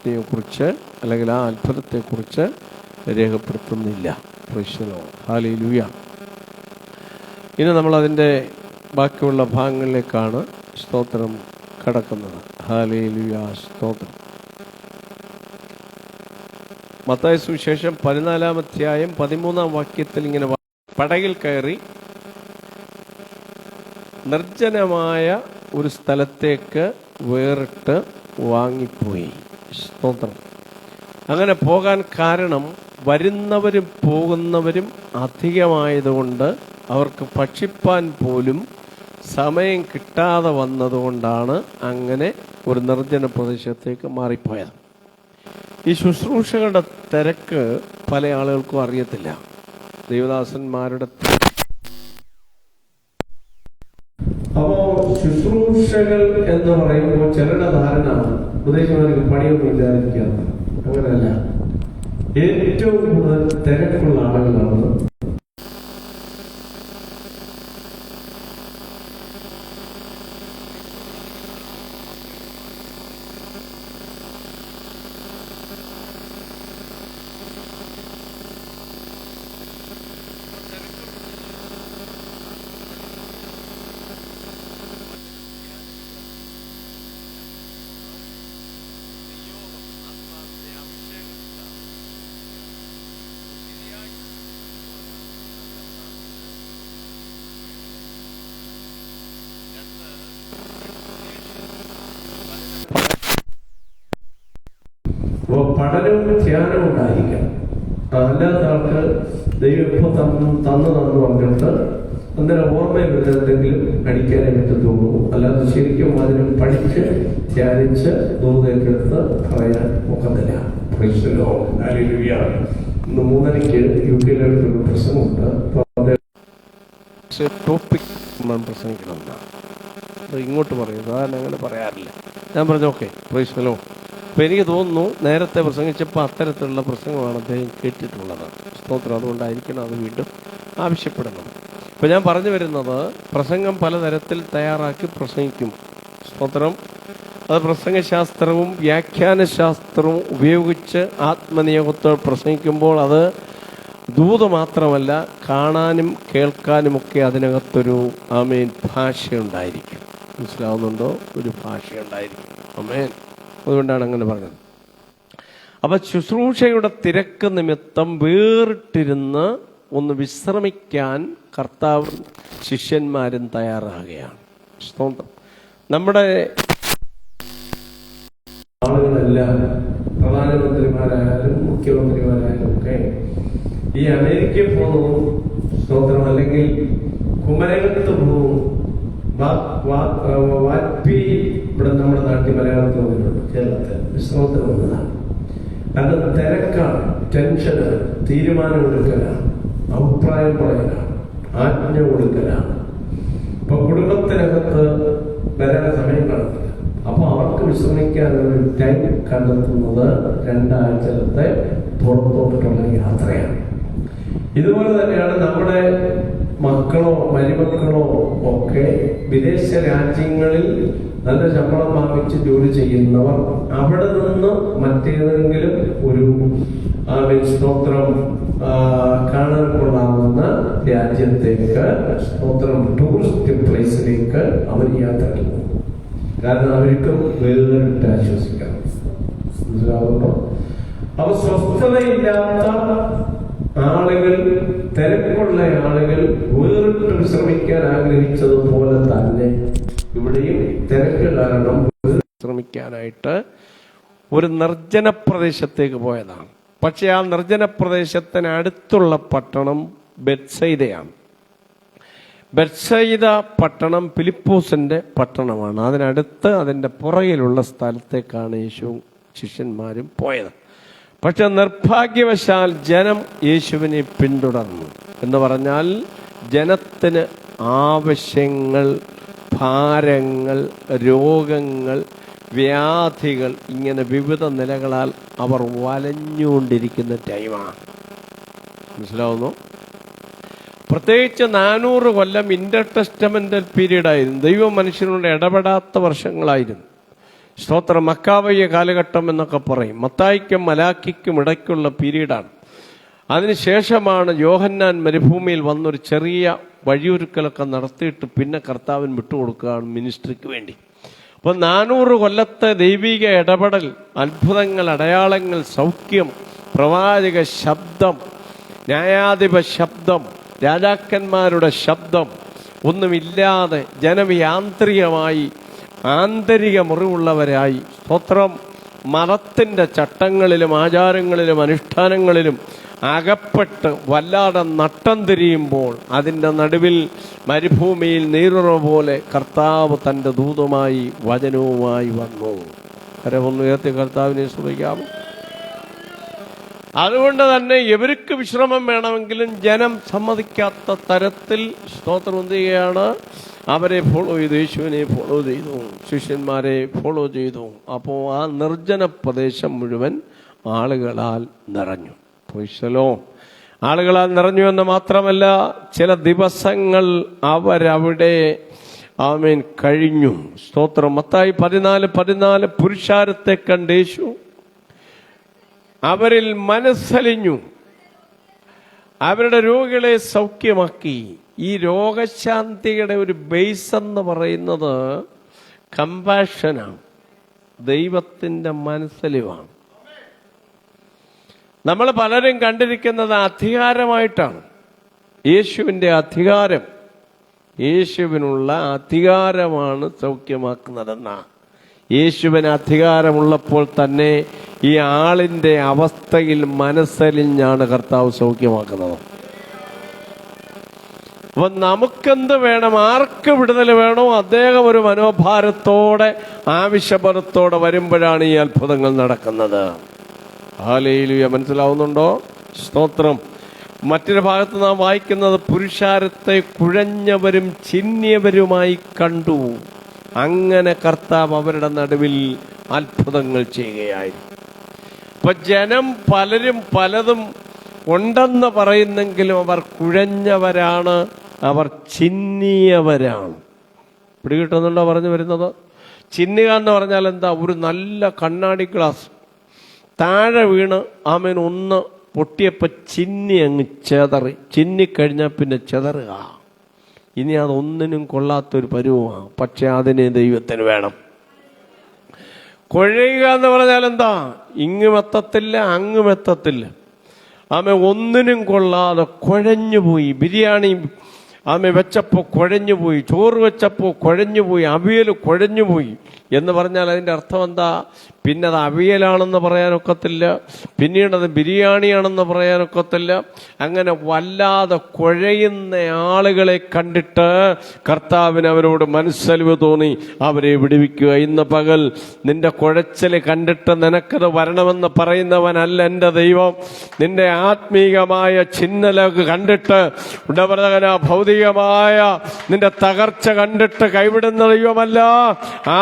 ആജ്ഞയെക്കുറിച്ച് അല്ലെങ്കിൽ ആ അത്ഭുതത്തെക്കുറിച്ച് രേഖപ്പെടുത്തുന്നില്ല. ഹല്ലേലൂയ. ഇനി നമ്മളതിൻ്റെ ബാക്കിയുള്ള ഭാഗങ്ങളിലേക്കാണ് സ്തോത്രം കടക്കുന്നത്. ഹല്ലേലൂയ, സ്തോത്രം. മത്തായി സുവിശേഷം 14-ാം അധ്യായം 13-ാം വാക്യത്തിൽ ഇങ്ങനെ, പടകിൽ കയറി നിർജ്ജനമായ ഒരു സ്ഥലത്തേക്ക് വേറിട്ട് വാങ്ങിപ്പോയി. സ്തോത്രം. അങ്ങനെ പോകാൻ കാരണം വരുന്നവരും പോകുന്നവരും അധികമായതുകൊണ്ട് അവർക്ക് ഭക്ഷിപ്പാൻ പോലും സമയം കിട്ടാതെ വന്നതുകൊണ്ടാണ് അങ്ങനെ ഒരു നിർജ്ജന പ്രദേശത്തേക്ക് മാറിപ്പോയത്. ഈ ശുശ്രൂഷകളുടെ തിരക്ക് പല ആളുകൾക്കും അറിയത്തില്ല. ദൈവദാസന്മാരുടെ ശുശ്രൂഷകൾ എന്ന് പറയുമ്പോൾ ചിലരുടെ ധാരണ ഉപദേശമാർക്ക് പണിയൊന്നും വിചാരിക്കാത്ത. അങ്ങനെയല്ല. ഏറ്റവും കൂടുതൽ തിരക്കുള്ള ആളുകളാണ് പഠനവും ധ്യാനവും ഉണ്ടായിരിക്കണം. അല്ലാത്ത ആൾക്ക് ദൈവം ഇപ്പൊ തന്നു പറഞ്ഞിട്ട് അന്നേരം ഓർമ്മയിൽ വരുന്നെങ്കിലും അടിക്കാനേ പറ്റത്തുള്ളൂ. അല്ലാതെ ശരിക്കും അതിന് പഠിച്ച് ധ്യാനിച്ച് ദൂരത്തേക്കെടുത്ത് പറയാൻ ഒക്കത്തില്ല. ഇന്ന് 3:30 UK ഒരു പ്രസംഗമുണ്ട്. ടോപ്പിക് പ്രസംഗിക്കണമെന്നാണ് ഇങ്ങോട്ട് പറയുന്നത്. അതാണ് അങ്ങനെ പറയാറില്ല. ഞാൻ പറഞ്ഞു ഓക്കെ, പ്രൈസ് ദി ലോർഡ്. അപ്പോൾ എനിക്ക് തോന്നുന്നു നേരത്തെ പ്രസംഗിച്ചപ്പോൾ അത്തരത്തിലുള്ള പ്രസംഗമാണ് അദ്ദേഹം കേട്ടിട്ടുള്ളത്. സ്തോത്രം. അതുകൊണ്ടായിരിക്കണം അത് വീണ്ടും ആവശ്യപ്പെടുന്നത്. ഇപ്പോൾ ഞാൻ പറഞ്ഞു വരുന്നത്, പ്രസംഗം പലതരത്തിൽ തയ്യാറാക്കി പ്രസംഗിക്കും. സ്തോത്രം. അത് പ്രസംഗശാസ്ത്രവും വ്യാഖ്യാനശാസ്ത്രവും ഉപയോഗിച്ച് ആത്മനിയോഗത്തോടെ പ്രസംഗിക്കുമ്പോൾ അത് ദൂത് മാത്രമല്ല, കാണാനും കേൾക്കാനുമൊക്കെ അതിനകത്തൊരു ഭാഷയുണ്ടായിരിക്കും. മനസ്സിലാവുന്നുണ്ടോ? ഒരു ഭാഷയുണ്ടായിരിക്കും. അതുകൊണ്ടാണ് അങ്ങനെ പറഞ്ഞത്. അപ്പം ശുശ്രൂഷയുടെ തിരക്ക് നിമിത്തം വേറിട്ടിരുന്ന് ഒന്ന് വിശ്രമിക്കാൻ കർത്താവ് ശിഷ്യന്മാരും തയ്യാറാകുകയാണ്. സ്തോത്രം. നമ്മുടെ ആളുകളെല്ലാം പ്രധാനമന്ത്രിമാരായാലും മുഖ്യമന്ത്രിമാരായാലും ഒക്കെ ഈ അമേരിക്കയിൽ പോകുന്നു. സ്തോത്രം. അല്ലെങ്കിൽ കുമരകത്ത് പോകുന്നു. വാജ്പേയി ഇവിടെ നമ്മുടെ നാട്ടിൽ മലയാളത്തിൽ വന്നിട്ടുണ്ട്, കേരളത്തിൽ വിശ്രമത്തിൽ വന്നതാണ്. അത് തിരക്കാണ്, ടെൻഷനാണ്, തീരുമാനമെടുക്കലാണ്, അഭിപ്രായം പറയലാണ്, ആജ്ഞ കൊടുക്കലാണ്. ഇപ്പൊ കുടുംബത്തിനകത്ത് വരാൻ സമയം കാണത്തില്ല. അപ്പൊ അവർക്ക് വിശ്രമിക്കാനൊരു ടൈം കണ്ടെത്തുന്നത് 2 ആഴ്ചത്തെ പുറത്തോട്ടുള്ള യാത്രയാണ്. ഇതുപോലെ തന്നെയാണ് നമ്മുടെ മക്കളോ മരുമക്കളോ ഒക്കെ വിദേശ രാജ്യങ്ങളിൽ നല്ല ശമ്പളം വാങ്ങിച്ച് ജോലി ചെയ്യുന്നവർ അവിടെ നിന്ന് മറ്റേതെങ്കിലും ഒരു സ്തോത്രം കാണാൻ കൊള്ളാവുന്ന രാജ്യത്തേക്ക്, സ്തോത്രം ടൂറിസ്റ്റ് പ്ലേസിലേക്ക് അവർ യാത്ര ചെയ്യുന്നു. കാരണം അവർക്കും വേറിട്ട് ആശ്വസിക്കണം. മനസ്സിലാവുന്നു? അവ സ്വസ്ഥതയില്ലാത്ത ആളുകൾ, തിരക്കുള്ള ആളുകൾ വേറിട്ട് വിശ്രമിക്കാൻ ആഗ്രഹിച്ചതുപോലെ തന്നെ ഇവിടെയും തിരക്ക് കാരണം വിശ്രമിക്കാനായിട്ട് ഒരു നിർജ്ജന പ്രദേശത്തേക്ക് പോയതാണ്. പക്ഷെ ആ നിർജ്ജന പ്രദേശത്തിന് അടുത്തുള്ള പട്ടണം ബെത്സയിദയാണ്. ബെത്സയിദ പട്ടണം ഫിലിപ്പോസിന്റെ പട്ടണമാണ്. അതിനടുത്ത് അതിൻ്റെ പുറകിലുള്ള സ്ഥലത്തേക്കാണ് യേശുവും ശിഷ്യന്മാരും പോയത്. പക്ഷെ നിർഭാഗ്യവശാൽ ജനം യേശുവിനെ പിന്തുടർന്നു. എന്ന് പറഞ്ഞാൽ ജനത്തിന് ആവശ്യങ്ങൾ, ഭാരങ്ങൾ, രോഗങ്ങൾ, വ്യാധികൾ, ഇങ്ങനെ വിവിധ നിലകളാൽ അവർ വലഞ്ഞുകൊണ്ടിരിക്കുന്ന ടൈമാണ്. മനസ്സിലാവുന്നു? പ്രത്യേകിച്ച് 400 കൊല്ലം ഇന്റർ ടെസ്റ്റമെന്റൽ പീരീഡ് ആയിരുന്നു. ദൈവം മനുഷ്യനോട് ഇടപെടാത്ത വർഷങ്ങളായിരുന്നു. സ്തോത്രം. മക്കാവയ്യ കാലഘട്ടം എന്നൊക്കെ പറയും. മത്തായിക്കും മലാക്കിക്കും ഇടയ്ക്കുള്ള പീരീഡാണ്. അതിനുശേഷമാണ് യോഹന്നാൻ മരുഭൂമിയിൽ വന്നൊരു ചെറിയ വഴിയൊരുക്കലൊക്കെ നടത്തിയിട്ട് പിന്നെ കർത്താവിന് വിട്ടുകൊടുക്കുകയാണ് മിനിസ്ട്രിക്ക് വേണ്ടി. അപ്പോൾ 400 കൊല്ലത്തെ ദൈവിക ഇടപെടൽ, അത്ഭുതങ്ങൾ, അടയാളങ്ങൾ, സൗഖ്യം, പ്രവാചക ശബ്ദം, ന്യായാധിപ ശബ്ദം, രാജാക്കന്മാരുടെ ശബ്ദം ഒന്നുമില്ലാതെ ജനം യാന്ത്രികമായി ആന്തരിക മുറിവുള്ളവരായി, സ്തോത്രം, മതത്തിൻ്റെ ചട്ടങ്ങളിലും ആചാരങ്ങളിലും അനുഷ്ഠാനങ്ങളിലും അകപ്പെട്ട് വല്ലാതെ നട്ടം തിരിയുമ്പോൾ അതിൻ്റെ നടുവിൽ മരുഭൂമിയിൽ നീരുറ പോലെ കർത്താവ് തൻ്റെ ദൂതമായി വചനവുമായി വന്നു. കരമൊന്നുയർത്തി കർത്താവിനെ സ്തുതിക്കാമോ? അതുകൊണ്ട് തന്നെ ഇവർക്ക് വിശ്രമം വേണമെങ്കിലും ജനം സമ്മതിക്കാത്ത തരത്തിൽ സ്തോത്രം എന്ത് ചെയ്യുകയാണ്? അവരെ ഫോളോ ചെയ്തു, യേശുവിനെ ഫോളോ ചെയ്തു, ശിഷ്യന്മാരെ ഫോളോ ചെയ്തു. അപ്പോൾ ആ നിർജ്ജന പ്രദേശം മുഴുവൻ ആളുകളാൽ നിറഞ്ഞു. ആളുകളാൽ നിറഞ്ഞു എന്ന് മാത്രമല്ല, ചില ദിവസങ്ങൾ അവരവിടെ കഴിഞ്ഞു. സ്തോത്രം. മത്തായി 14:14 പുരുഷാരത്തെ കണ്ട് യേശു അവരിൽ മനസ്സലിഞ്ഞു, അവരുടെ രോഗികളെ സൗഖ്യമാക്കി. ഈ രോഗശാന്തിയുടെ ഒരു ബേസ് എന്ന് പറയുന്നത് കമ്പാഷനാണ്, ദൈവത്തിൻ്റെ മനസ്സലിവാണ്. നമ്മൾ പലരും കണ്ടിരിക്കുന്നത് അധികാരമായിട്ടാണ്. യേശുവിൻ്റെ അധികാരം, യേശുവിനുള്ള അധികാരമാണ് സൗഖ്യമാക്കുന്നതെന്നാണ്. യേശുവിന് അധികാരമുള്ളപ്പോൾ തന്നെ ഈ ആളിൻ്റെ അവസ്ഥയിൽ മനസ്സലിഞ്ഞാണ് കർത്താവ് സൗഖ്യമാക്കുന്നത്. അപ്പൊ നമുക്കെന്ത് വേണം? ആർക്ക് വിടുതൽ വേണോ അദ്ദേഹം ഒരു മനോഭാരത്തോടെ, ആവശ്യബോധത്തോടെ വരുമ്പോഴാണ് ഈ അത്ഭുതങ്ങൾ നടക്കുന്നത്. ഹല്ലേലൂയ. മനസ്സിലാവുന്നുണ്ടോ? സ്തോത്രം. മറ്റൊരു ഭാഗത്ത് നാം വായിക്കുന്നത് പുരുഷാരത്തെ കുഴഞ്ഞവരും ചിന്നിയവരുമായി കണ്ടു. അങ്ങനെ കർത്താവ് അവരുടെ നടുവിൽ അത്ഭുതങ്ങൾ ചെയ്യുകയായിരുന്നു. അപ്പൊ ജനം പലരും പലതും ഉണ്ടെന്ന് പറയുന്നെങ്കിലും അവർ കുഴഞ്ഞവരാണ്, അവർ ചിന്നിയവരാണ്. പിടികിട്ടുന്നുണ്ടോ പറഞ്ഞു വരുന്നത്? ചിന്നുക എന്ന് പറഞ്ഞാൽ എന്താ? ഒരു നല്ല കണ്ണാടി ഗ്ലാസ് താഴെ വീണ് ഒന്ന് പൊട്ടിയപ്പോൾ ചിന്നി അങ്ങ് ചെതറി. ചിന്നിക്കഴിഞ്ഞാൽ പിന്നെ ചെതറുക. ഇനി അതൊന്നിനും കൊള്ളാത്തൊരു പരുവമാണ്. പക്ഷെ അതിന് ദൈവത്തിന് വേണം. കുഴയുക എന്ന് പറഞ്ഞാൽ എന്താ? ഇങ്ങും എത്തത്തില്ല, അങ്ങും എത്തത്തില്ല. ഒന്നിനും കൊള്ളാതെ കുഴഞ്ഞുപോയി. ബിരിയാണി വെച്ചപ്പോൾ കുഴഞ്ഞുപോയി, ചോറ് വെച്ചപ്പോൾ കുഴഞ്ഞുപോയി, അവിയൽ കുഴഞ്ഞുപോയി എന്ന് പറഞ്ഞാൽ അതിൻ്റെ അർത്ഥം എന്താ? പിന്നെ അത് അവിയലാണെന്ന് പറയാനൊക്കത്തില്ല, പിന്നീട് അത് ബിരിയാണിയാണെന്ന് പറയാനൊക്കത്തില്ല. അങ്ങനെ വല്ലാതെ കുഴയുന്ന ആളുകളെ കണ്ടിട്ട് കർത്താവിന് അവരോട് മനസ്സലിവ് തോന്നി, അവരെ വിടുവിക്കുക. ഇന്ന് പകൽ നിന്റെ കുഴച്ചൽ കണ്ടിട്ട് നിനക്കത് വരണമെന്ന് പറയുന്നവനല്ല എൻ്റെ ദൈവം. നിന്റെ ആത്മീകമായ ചിഹ്നലക്ക് കണ്ടിട്ട്, ഭൗതികമായ നിന്റെ തകർച്ച കണ്ടിട്ട് കൈവിടുന്ന ദൈവമല്ല.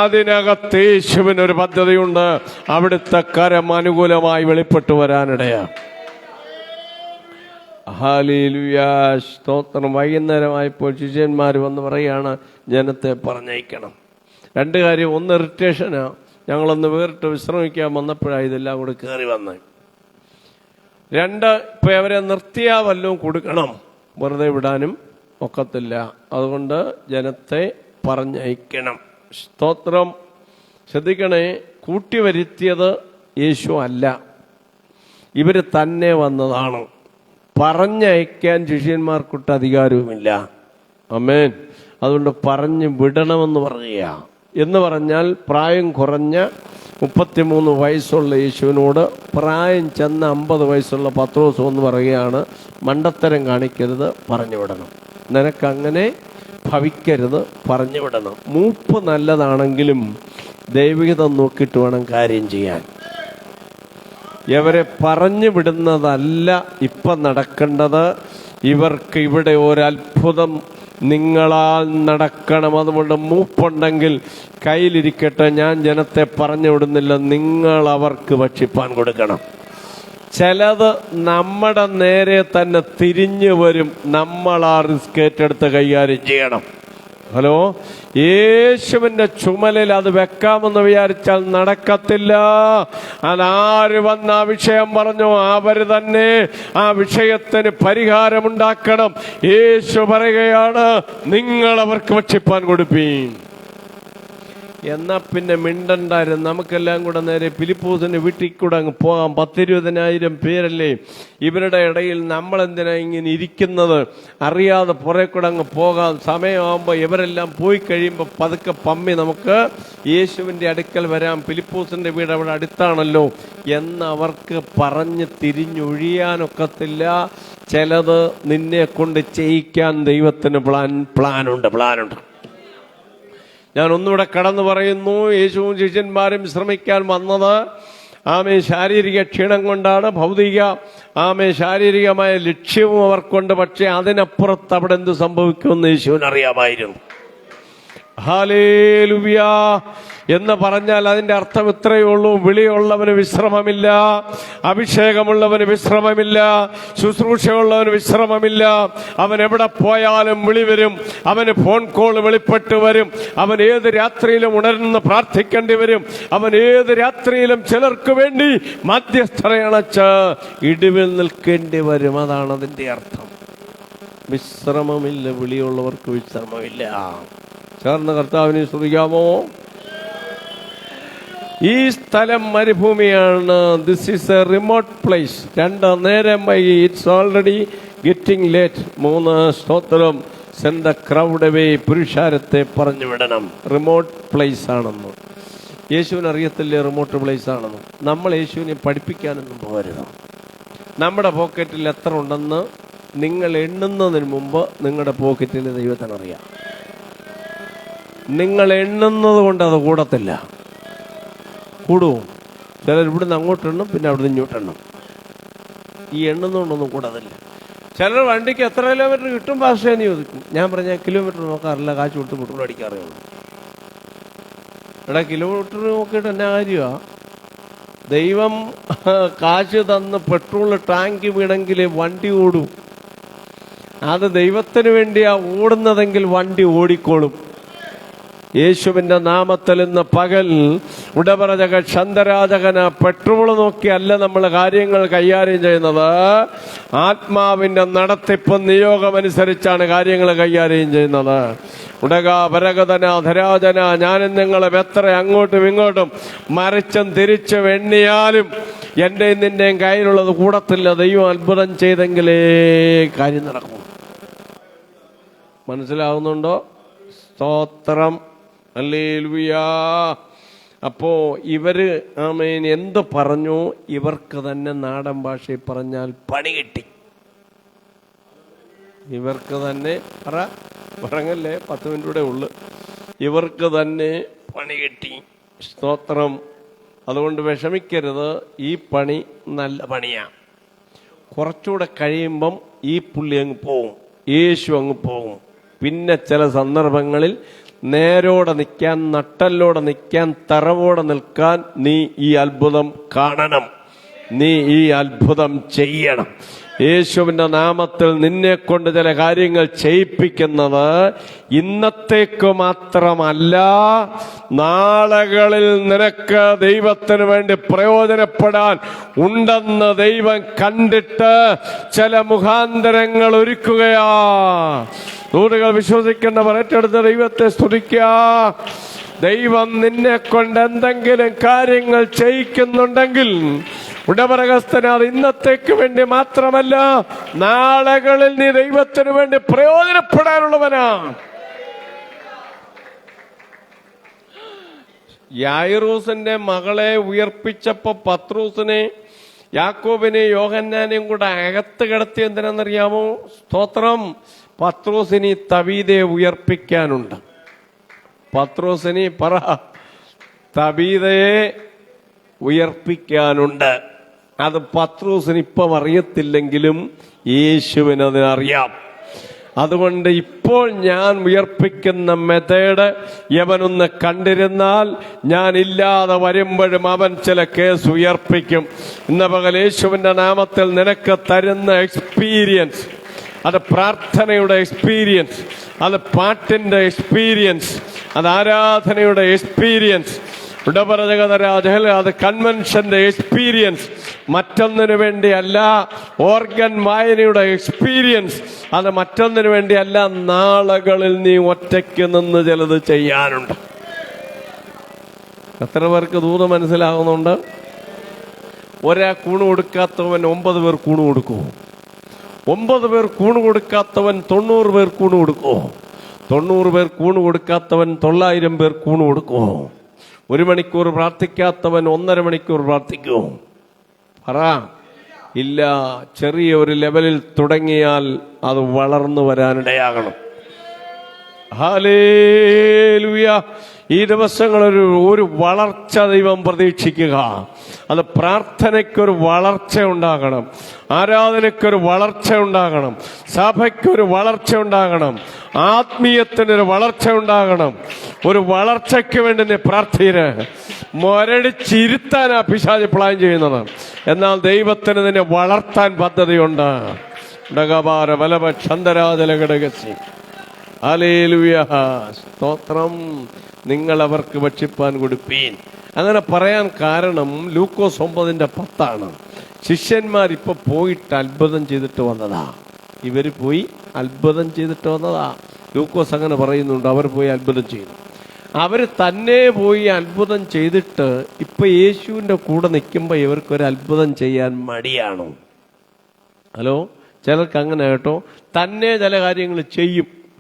അതിനകത്ത് യേശുവിനൊരു പദ്ധതിയുണ്ട്. അവിടുത്തെ കരം അനുകൂലമായി വെളിപ്പെട്ടു വരാനിടയാ. ഹല്ലേലൂയ. സ്തോത്രം. വൈകുന്നേരമായപ്പോൾ ശിഷ്യന്മാർ വന്ന് പറയാണ്, ജനത്തെ പറഞ്ഞയക്കണം. 2 കാര്യം. ഒന്ന്, ഇറിറ്റേഷനാ. ഞങ്ങളൊന്ന് വേറിട്ട് വിശ്രമിക്കാൻ വന്നപ്പോഴാണ് ഇതെല്ലാം കൂടെ കയറി വന്നത്. 2, ഇപ്പൊ അവരെ നിർത്തിയാ വല്ലതും കൊടുക്കണം, വെറുതെ വിടാനും ഒക്കത്തില്ല. അതുകൊണ്ട് ജനത്തെ പറഞ്ഞയക്കണം. സ്തോത്രം. ശ്രദ്ധിക്കണേ, കൂട്ടിവരുത്തിയത് യേശു അല്ല, ഇവര് തന്നെ വന്നതാണ്. പറഞ്ഞയക്കാൻ ശിഷ്യന്മാർക്കൊട്ട് അധികാരവുമില്ല. ആമേൻ. അതുകൊണ്ട് പറഞ്ഞു വിടണമെന്ന് പറയുക. എന്ന് പറഞ്ഞാൽ പ്രായം കുറഞ്ഞ 33 വയസ്സുള്ള യേശുവിനോട് പ്രായം ചെന്ന 50 വയസ്സുള്ള പത്രോസ് എന്ന് പറയുകയാണ്, മണ്ടത്തരം കാണിക്കരുത്, പറഞ്ഞു വിടണം. നിനക്കങ്ങനെ ഭവിക്കരുത്, പറഞ്ഞു വിടണം. മൂപ്പ് നല്ലതാണെങ്കിലും ദൈവികത നോക്കിയിട്ട് വേണം കാര്യം ചെയ്യാൻ. ഇവരെ പറഞ്ഞു വിടുന്നതല്ല ഇപ്പം നടക്കേണ്ടത്. ഇവർക്ക് ഇവിടെ ഒരത്ഭുതം നിങ്ങളാൽ നടക്കണം. അതുകൊണ്ട് മൂപ്പുണ്ടെങ്കിൽ കയ്യിലിരിക്കട്ടെ, ഞാൻ ജനത്തെ പറഞ്ഞു വിടുന്നില്ല, നിങ്ങൾ അവർക്ക് ഭക്ഷിപ്പാൻ കൊടുക്കണം. ചിലത് നമ്മുടെ നേരെ തന്നെ തിരിഞ്ഞു വരും. നമ്മൾ ആ റിസ്ക് ഏറ്റെടുത്ത് കൈകാര്യം ചെയ്യണം. ഹലോ, യേശുവിന്റെ ചുമലിൽ അത് വെക്കാമെന്ന് വിചാരിച്ചാൽ നടക്കത്തില്ല. അതാര് വന്ന് ആ വിഷയം പറഞ്ഞു, അവര് തന്നെ ആ വിഷയത്തിന് പരിഹാരമുണ്ടാക്കണം. യേശു പറയുകയാണ്, നിങ്ങൾ അവർക്ക് ഭക്ഷിപ്പാൻ കൊടുപ്പീൻ. എന്നാ പിന്നെ മിണ്ടണ്ടായിരുന്നു. നമുക്കെല്ലാം കൂടെ നേരെ ഫിലിപ്പോസിന്റെ വീട്ടിൽ കൂടെ അങ്ങ് പോകാം. 10,000-20,000 പേരല്ലേ ഇവരുടെ ഇടയിൽ. നമ്മളെന്തിനാ ഇങ്ങനെ ഇരിക്കുന്നത്? അറിയാതെ പുറകെ കൂടെ അങ്ങ് പോകാം. സമയമാകുമ്പോൾ ഇവരെല്ലാം പോയി കഴിയുമ്പോൾ പതുക്കെ പമ്മി നമുക്ക് യേശുവിന്റെ അടുക്കൽ വരാം. ഫിലിപ്പോസിന്റെ വീട് അവിടെ അടുത്താണല്ലോ എന്ന് അവർക്ക് പറഞ്ഞ് തിരിഞ്ഞൊഴിയാനൊക്കത്തില്ല. ചിലത് നിന്നെ കൊണ്ട് ചെയ്യിക്കാൻ ദൈവത്തിന് പ്ലാനുണ്ട്. ഞാൻ ഒന്നുകൂടെ കടന്നു പറയുന്നു. യേശുവും ശിഷ്യന്മാരും ശ്രമിക്കാൻ വന്നത് ശാരീരിക ക്ഷീണം കൊണ്ടാണ്. ശാരീരികമായ ലക്ഷ്യവും അവർക്കുണ്ട്. പക്ഷെ അതിനപ്പുറത്ത് അവിടെ എന്ത് സംഭവിക്കുമെന്ന് യേശുവിന് അറിയാമായിരുന്നു. ഹല്ലേലൂയ എന്ന് പറഞ്ഞാൽ അതിന്റെ അർത്ഥം ഇത്രയേ ഉള്ളൂ: വിളിയുള്ളവന് വിശ്രമമില്ല, അഭിഷേകമുള്ളവന് വിശ്രമമില്ല, ശുശ്രൂഷയുള്ളവന് വിശ്രമമില്ല. അവൻ എവിടെ പോയാലും വിളി വരും, അവന് ഫോൺ കോൾ വെളിപ്പെട്ട് വരും, അവൻ ഏത് രാത്രിയിലും ഉണർന്ന് പ്രാർത്ഥിക്കേണ്ടി വരും, അവൻ ഏത് രാത്രിയിലും ചിലർക്ക് വേണ്ടി മധ്യസ്ഥതയണച്ച് ഇടിവിൽ നിൽക്കേണ്ടി വരും. അതാണ് അതിന്റെ അർത്ഥം. വിശ്രമമില്ല, വിളിയുള്ളവർക്ക് വിശ്രമമില്ല. ചേർന്ന് കർത്താവിനെ സ്തുതിക്കാമോ? ഈ സ്ഥലം മരുഭൂമിയാണ്. This is a remote place. 2 നേരം വൈകി. It's already getting late. 3 സ്തോത്രം. Send the crowd away. പുരുഷാരത്തെ പറഞ്ഞു വിടണം. റിമോട്ട് പ്ലേസ് ആണെന്ന് യേശുവിന് അറിയത്തില്ലേ? റിമോട്ട് പ്ലേസ് ആണെന്ന്. നമ്മൾ യേശുവിനെ പഠിപ്പിക്കാനൊന്നും പോകരുത്. നമ്മുടെ പോക്കറ്റിൽ എത്ര ഉണ്ടെന്ന് നിങ്ങൾ എണ്ണുന്നതിന് മുമ്പ് നിങ്ങളുടെ പോക്കറ്റിൽ ദൈവത്തിനറിയാം. നിങ്ങൾ എണ്ണുന്നത് കൊണ്ട് അത് കൂടത്തില്ല. കൂടും. ചിലർ ഇവിടുന്ന് അങ്ങോട്ടെണ്ണം, പിന്നെ അവിടുന്ന് ഇങ്ങോട്ടെണ്ണം. ഈ എണ്ണുന്നതുകൊണ്ടൊന്നും കൂടത്തില്ല. ചിലർ വണ്ടിക്ക് എത്ര കിലോമീറ്റർ കിട്ടും ഭാഷയെന്ന് ചോദിക്കും. ഞാൻ പറഞ്ഞാൽ കിലോമീറ്റർ നോക്കാറില്ല, കാശ് കൊടുത്ത് പെട്രോൾ അടിക്കാറേ ഉള്ളൂ. എടാ, കിലോമീറ്റർ നോക്കിയിട്ട് എന്നാ കാര്യമാ? ദൈവം കാശ് തന്ന് പെട്രോൾ ടാങ്ക് വീണെങ്കിലേ വണ്ടി ഓടും. അത് ദൈവത്തിന് വേണ്ടിയാ ഓടുന്നതെങ്കിൽ വണ്ടി ഓടിക്കോളും. യേശുവിന്റെ നാമത്തിൽ ഇന്ന് പകൽ ഉടപറജക ക്ഷന്തരാജകന പെട്രോൾ നോക്കിയല്ല നമ്മൾ കാര്യങ്ങൾ കൈകാര്യം ചെയ്യുന്നത്. ആത്മാവിന്റെ നടത്തിപ്പും നിയോഗമനുസരിച്ചാണ് കാര്യങ്ങൾ കൈകാര്യം ചെയ്യുന്നത്. ഉടക പരഗതന ധരാജന. ഞാനും നിങ്ങളും എത്ര അങ്ങോട്ടും ഇങ്ങോട്ടും മറിച്ചും തിരിച്ചും എണ്ണിയാലും എന്റെയും നിന്റെയും കയ്യിലുള്ളത് കൂടത്തില്ല. ദൈവം അത്ഭുതം ചെയ്തെങ്കിലേ കാര്യം നടക്കും. മനസ്സിലാവുന്നുണ്ടോ? സ്തോത്രം. ഹല്ലേലൂയ. അപ്പോ ഇവര് എന്ത് പറഞ്ഞു? ഇവർക്ക് തന്നെ നാടൻ ഭാഷയിൽ പറഞ്ഞാൽ പണി കിട്ടി. ഇവർക്ക് തന്നെ പറഞ്ഞല്ലേ, 10 മിനിറ്റ് കൂടെ ഉള്ളു. ഇവർക്ക് തന്നെ പണി കിട്ടി. സ്തോത്രം. അതുകൊണ്ട് വിഷമിക്കരുത്. ഈ പണി നല്ല പണിയാ. കുറച്ചുകൂടെ കഴിയുമ്പം ഈ പുള്ളി അങ്ങ് പോവും, യേശു അങ്ങ് പോവും. പിന്നെ ചില സന്ദർഭങ്ങളിൽ നേരോടെ നിൽക്കാൻ, നട്ടല്ലോടെ നിൽക്കാൻ, തറവോടെ നിൽക്കാൻ നീ ഈ അത്ഭുതം കാണണം. നീ ഈ അത്ഭുതം ചെയ്യണം. യേശുവിന്റെ നാമത്തിൽ നിന്നെ കൊണ്ട് ചില കാര്യങ്ങൾ ചെയ്യിപ്പിക്കുന്നത് ഇന്നത്തേക്ക് മാത്രമല്ല, നാളുകളിൽ നിനക്ക് ദൈവത്തിന് വേണ്ടി പ്രയോജനപ്പെടാൻ ഉണ്ടെന്ന് ദൈവം കണ്ടിട്ട് ചില മുഖാന്തരങ്ങൾ ഒരുക്കുകയാ. ദൂതകൾ വിശ്വസിക്കുന്നവർ ഏറ്റെടുത്ത ദൈവത്തെ സ്തുതിക്കുക. ദൈവം നിന്നെ കൊണ്ട് എന്തെങ്കിലും കാര്യങ്ങൾ ചെയ്യിക്കുന്നുണ്ടെങ്കിൽ ഉടമരകസ്ഥന അത് ഇന്നത്തേക്ക് വേണ്ടി മാത്രമല്ല, നാളുകളിൽ നീ ദൈവത്തിന് വേണ്ടി പ്രയോജനപ്പെടാനുള്ളവനാ. യായിറൂസിന്റെ മകളെ ഉയർപ്പിച്ചപ്പോ പത്രോസിനെ, യാക്കോബിനെ, യോഹന്നാനെയും കൂടെ അകത്ത് കിടത്തി. എന്തിനാണെന്നറിയാമോ? സ്തോത്രം. പത്രോസിനി തബീതയെ ഉയർപ്പിക്കാനുണ്ട്. പത്രോസിനി തബീതയെ ഉയർപ്പിക്കാനുണ്ട്. അത് പത്രോസിന് ഇപ്പം അറിയത്തില്ലെങ്കിലും യേശുവിന് അതിനറിയാം. അതുകൊണ്ട് ഇപ്പോൾ ഞാൻ ഉയർപ്പിക്കുന്ന മെത്തേഡ് യവനൊന്ന് കണ്ടിരുന്നാൽ ഞാൻ ഇല്ലാതെ വരുമ്പോഴും അവൻ ചില കേസ് ഉയർപ്പിക്കും. ഇന്ന് പകൽ യേശുവിന്റെ നാമത്തിൽ നിനക്ക് തരുന്ന എക്സ്പീരിയൻസ്, അത് പ്രാർത്ഥനയുടെ എക്സ്പീരിയൻസ്, അത് പാട്ടിന്റെ എക്സ്പീരിയൻസ്, അത് ആരാധനയുടെ എക്സ്പീരിയൻസ്, അത് കൺവെൻഷന്റെ എക്സ്പീരിയൻസ്, മറ്റൊന്നിനു വേണ്ടിയല്ല. ഓർഗൻ വായനയുടെ എക്സ്പീരിയൻസ്, അത് മറ്റൊന്നിനു വേണ്ടിയല്ല. നാളുകളിൽ നീ ഒറ്റയ്ക്ക് നിന്ന് ചിലത് ചെയ്യാനുണ്ട്. എത്ര പേർക്ക് ദൂത് മനസ്സിലാകുന്നുണ്ട്? ഒരാൾ കൂണ് കൊടുക്കാത്തവൻ 9 പേർ കൂണ് കൊടുക്കുമോ? 9 പേർ കൂണ് കൊടുക്കാത്തവൻ 90 പേർ കൂണ് കൊടുക്കുമോ? 90 പേർ കൂണ് കൊടുക്കാത്തവൻ 900 പേർ കൂണ് കൊടുക്കുമോ? 1 മണിക്കൂർ പ്രാർത്ഥിക്കാത്തവൻ 1.5 മണിക്കൂർ പ്രാർത്ഥിക്കുമോ? പറ. ഇല്ല. ചെറിയ ഒരു ലെവലിൽ തുടങ്ങിയാൽ അത് വളർന്നു വരാനിടയാകണം. ഹല്ലേലൂയ. ഈ ദിവസങ്ങളൊരു വളർച്ച ദൈവം പ്രതീക്ഷിക്കുക. അത് പ്രാർത്ഥനയ്ക്കൊരു വളർച്ച ഉണ്ടാകണം, ആരാധനയ്ക്കൊരു വളർച്ച ഉണ്ടാകണം, സഭയ്ക്കൊരു വളർച്ച ഉണ്ടാകണം, ആത്മീയത്തിനൊരു വളർച്ച ഉണ്ടാകണം. ഒരു വളർച്ചയ്ക്ക് വേണ്ടി നീ പ്രാർത്ഥിര്. മൊരടിച്ചിരുത്താനാ പിശാച് പ്ലാൻ ചെയ്യുന്നത്. എന്നാൽ ദൈവത്തിന് നിന്നെ വളർത്താൻ പദ്ധതിയുണ്ട്. ഡഗബാര വലഭ ക്ഷന്തരാജലഘടകസി. ഹല്ലേലൂയ. സ്തോത്രം. നിങ്ങൾ അവർക്ക് ഭക്ഷിപ്പാൻ കൊടുപ്പീൻ. അങ്ങനെ പറയാൻ കാരണം ലൂക്കോസ് 9:10. ശിഷ്യന്മാരിപ്പോ പോയിട്ട് അത്ഭുതം ചെയ്തിട്ട് വന്നതാ. ഇവര് പോയി അത്ഭുതം ചെയ്തിട്ട് വന്നതാ. ലൂക്കോസ് അങ്ങനെ പറയുന്നുണ്ട്. അവർ പോയി അത്ഭുതം ചെയ്തു. അവര് തന്നെ പോയി അത്ഭുതം ചെയ്തിട്ട് ഇപ്പൊ യേശുവിന്റെ കൂടെ നിൽക്കുമ്പോ ഇവർക്കൊരു അത്ഭുതം ചെയ്യാൻ മടിയാണോ? ഹലോ, ചിലർക്ക് അങ്ങനെ കേട്ടോ. തന്നെ ചില കാര്യങ്ങൾ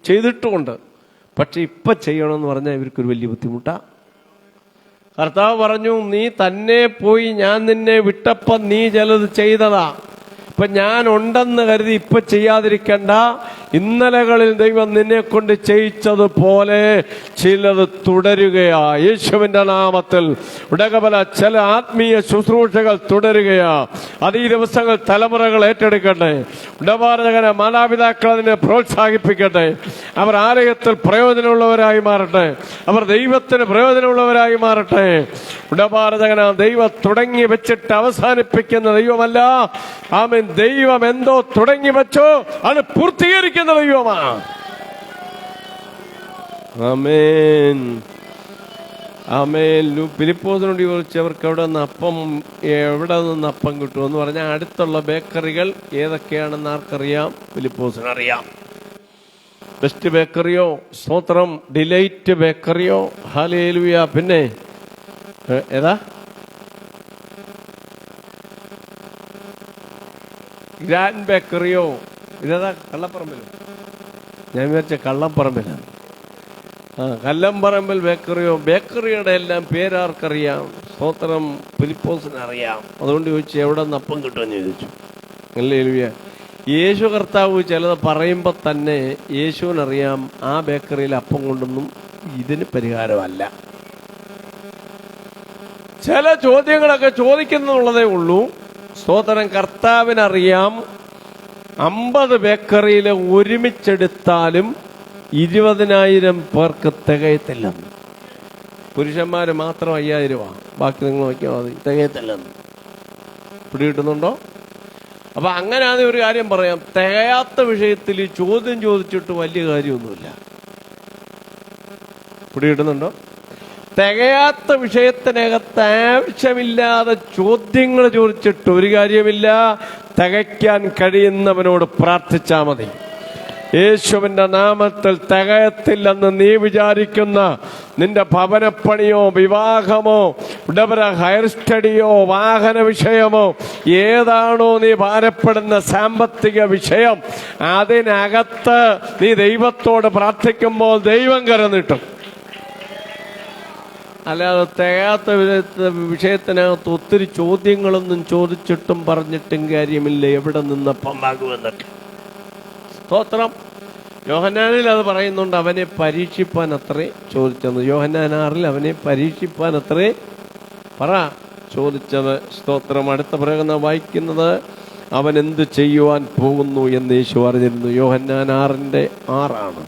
ചെയ്തിട്ടുമുണ്ട്. പക്ഷെ ഇപ്പൊ ചെയ്യണമെന്ന് പറഞ്ഞാൽ ഇവർക്കൊരു വലിയ ബുദ്ധിമുട്ടാ. കർത്താവ് പറഞ്ഞു, നീ തന്നെ പോയി ഞാൻ നിന്നെ വിട്ടപ്പം നീ ചിലത് ചെയ്തതാ. ഇപ്പൊ ഞാൻ ഉണ്ടെന്ന് കരുതി ഇപ്പൊ ചെയ്യാതിരിക്കണ്ട. ഇന്നലകളിൽ ദൈവം നിന്നെ കൊണ്ട് ചെയ്യിച്ചതുപോലെ ചിലത് തുടരുകയാ. യേശുവിന്റെ നാമത്തിൽ ഉടകബല ചില ആത്മീയ ശുശ്രൂഷകൾ തുടരുകയാ. അത് ഈ ദിവസങ്ങൾ തലമുറകൾ ഏറ്റെടുക്കട്ടെ. ഉടപാരകന മാതാപിതാക്കൾ അതിനെ പ്രോത്സാഹിപ്പിക്കട്ടെ. അവർ ആലയത്തിൽ പ്രയോജനമുള്ളവരായി മാറട്ടെ. അവർ ദൈവത്തിന് പ്രയോജനമുള്ളവരായി മാറട്ടെ. ഉടപാരകന ദൈവം തുടങ്ങി വെച്ചിട്ട് അവസാനിപ്പിക്കുന്ന ദൈവമല്ല. ആമേൻ. ദൈവം എന്തോ തുടങ്ങി വെച്ചോ അത് പൂർത്തീകരിക്കുന്ന ദൈവമാണ്. ആമേൻ, ആമേൻ. ഫിലിപ്പോസിനോട് ചോദിച്ചവർക്ക് എവിടെ നിന്ന് അപ്പം കിട്ടുമെന്ന് പറഞ്ഞാൽ അടുത്തുള്ള ബേക്കറികൾ ഏതൊക്കെയാണെന്ന് ആർക്കറിയാം? ഫിലിപ്പോസിനറിയാം. ബെസ്റ്റ് ബേക്കറിയോ? സ്തോത്രം. ഡിലൈറ്റ് ബേക്കറിയോ? ഹല്ലേലൂയ. പിന്നെ ഏതാ? ഗ്രാൻഡ് ബേക്കറിയോ? ഇതേതാ? കള്ളപ്പറമ്പിലോ? ഞാൻ വിചാരിച്ച കള്ളപ്പറമ്പിലാണ്. കല്ലമ്പറമ്പിൽ ബേക്കറിയോ? ബേക്കറിയുടെ എല്ലാം പേരാർക്കറിയാം? സ്തോത്രം. ഫിലിപ്പോസിന് അറിയാം. അതുകൊണ്ട് ചോദിച്ചു എവിടെ നിന്ന് അപ്പം കിട്ടുമെന്ന് ചോദിച്ചു. ഹല്ലേലൂയ. യേശു കർത്താവ് ചിലത് പറയുമ്പോൾ തന്നെ യേശുവിനറിയാം ആ ബേക്കറിയിൽ അപ്പം കൊണ്ടൊന്നും ഇതിന് പരിഹാരമല്ല. ചില ചോദ്യങ്ങളൊക്കെ ചോദിക്കുന്നുള്ളതേ ഉള്ളൂ. സ്തോത്രം. കർത്താവിനറിയാം 50 ബേക്കറിയിൽ ഒരുമിച്ചെടുത്താലും 20,000 പേർക്ക് തികയത്തില്ലെന്ന്. പുരുഷന്മാര് മാത്രം 5,000, ബാക്കി നിങ്ങൾ നോക്കിയാൽ മതി, തികയത്തില്ലെന്ന്. പിടികിട്ടുന്നുണ്ടോ? അപ്പൊ അങ്ങനെയാണ് ഒരു കാര്യം പറയാം. തികയാത്ത വിഷയത്തിൽ ചോദ്യം ചോദിച്ചിട്ട് വലിയ കാര്യമൊന്നുമില്ല. പിടികിട്ടുന്നുണ്ടോ? തികയാത്ത വിഷയത്തിനകത്ത് ആവശ്യമില്ലാതെ ചോദ്യങ്ങൾ ചോദിച്ചിട്ട് ഒരു കാര്യമില്ല. തികയ്ക്കാൻ കഴിയുന്നവനോട് പ്രാർത്ഥിച്ചാ മതി. യേശുവിന്റെ നാമത്തിൽ തികയത്തില്ലെന്ന് നീ വിചാരിക്കുന്ന നിന്റെ ഭവനപ്പണിയോ വിവാഹമോ ഹയർ സ്റ്റഡിയോ വാഹന വിഷയമോ ഏതാണോ നീ ഭാരപ്പെടുന്ന സാമ്പത്തിക വിഷയം, അതിനകത്ത് നീ ദൈവത്തോട് പ്രാർത്ഥിക്കുമ്പോൾ ദൈവം കരനീട്ടും. അല്ലാതെ തികയാത്ത വിഷയത്തിനകത്ത് ഒത്തിരി ചോദ്യങ്ങളൊന്നും ചോദിച്ചിട്ടും പറഞ്ഞിട്ടും കാര്യമില്ല. എവിടെ നിന്നപ്പം ആകുമെന്നൊക്കെ. സ്തോത്രം. യോഹന്നാനിൽ അത് പറയുന്നുണ്ട്. അവനെ പരീക്ഷിപ്പാൻ അത്രേ ചോദിച്ചത്. യോഹന്നാൻ 6 അവനെ പരീക്ഷിപ്പാൻ അത്രേ ചോദിച്ചത്. സ്തോത്രം. അടുത്ത പ്രകടനം വായിക്കുന്നത് അവൻ എന്ത് ചെയ്യുവാൻ പോകുന്നു എന്ന് യേശു അറിഞ്ഞിരുന്നു. യോഹന്നാൻ 6:6